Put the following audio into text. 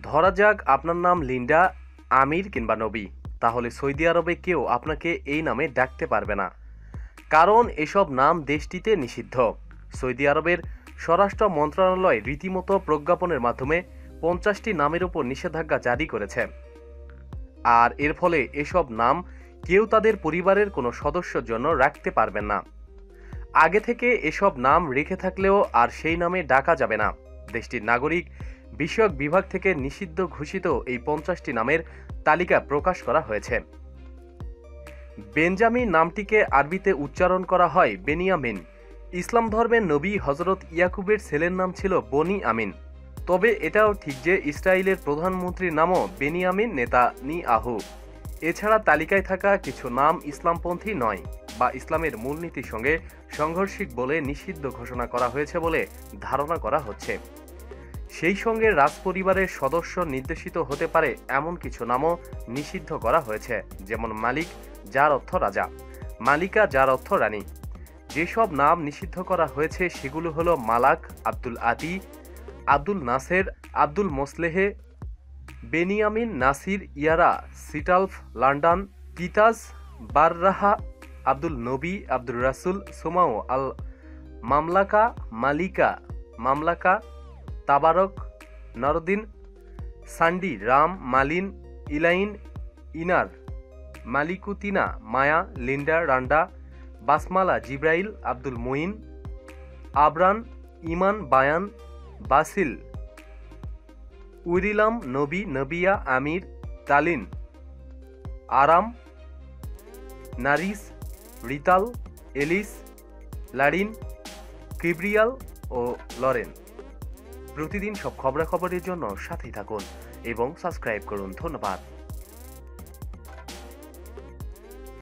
ধরা যাক আপনার নাম লিন্ডা, আমির কিংবা নবী, তাহলে সৌদি আরবে কেউ আপনাকে এই নামে ডাকতে পারবে না, কারণ এসব নাম দেশটিতে নিষিদ্ধ। সৌদি আরবের স্বরাষ্ট্র মন্ত্রণালয় রীতিমতো প্রজ্ঞাপনের মাধ্যমে 50টি নামের উপর নিষেধাজ্ঞা জারি করেছে। আর এর ফলে এসব নাম কেউ তাদের পরিবারের কোনো সদস্যের জন্য রাখতে পারবেন না। আগে থেকে এসব নাম রেখে থাকলেও আর সেই নামে ডাকা যাবে না। দেশটির নাগরিক বিষয়ক বিভাগ থেকে নিষিদ্ধ ঘোষিত এই 50টি নামের তালিকা প্রকাশ করা হয়েছে। বেঞ্জামিন নামটিকে আরবিতে উচ্চারণ করা হয় বেনিয়ামিন। ইসলাম ধর্মের নবী হজরত ইয়াকুবের ছেলের নাম ছিল বনি আমিন। তবে এটাও ঠিক যে ইসরায়েলের প্রধানমন্ত্রীর নামও বেনিয়ামিন নেতানিয়াহু। এছাড়া তালিকায় থাকা কিছু নাম ইসলামপন্থী নয় বা ইসলামের মূলনীতির সঙ্গে সাংঘর্ষিক বলে নিষিদ্ধ ঘোষণা করা হয়েছে বলে ধারণা করা হচ্ছে। সেই সঙ্গে রাজপরিবারের সদস্য নির্দেশিত হতে পারে এমন কিছু নামও নিষিদ্ধ করা হয়েছে, যেমন মালিক, যার অর্থ রাজা, মালিকা, যার অর্থ রানী। যেসব নাম নিষিদ্ধ করা হয়েছে সেগুলো হলো মালাক, আব্দুল আতি, আব্দুল নাসের, আব্দুল মোসলেহে, বেনিয়ামিন, নাসির, ইয়ারা, সিটালফ, লন্ডন, কিতাজ, বাররাহা, আব্দুল নবী, আব্দুল রাসুল, সোমাও, আল মামলাকা, মালিকা, মামলাকা, তাবারক, নরদিন, সান্ডি, রাম, মালিন, ইলাইন, ইনার, মালিকুতিনা, মায়া, লিন্ডা, রান্ডা, বাসমালা, জিব্রাইল, আব্দুল মুইন, আবরান, ইমান, বায়ান, বাসিল, উরিলাম, নবী, নবিয়া, আমির, তালিন, আরাম, নারিস, রিতাল, এলিস, লারিন, কিব্রিয়াল ও লরেন। প্রতিদিন সব খবরাখবরের জন্য সাথেই থাকুন এবং সাবস্ক্রাইব করুন। ধন্যবাদ।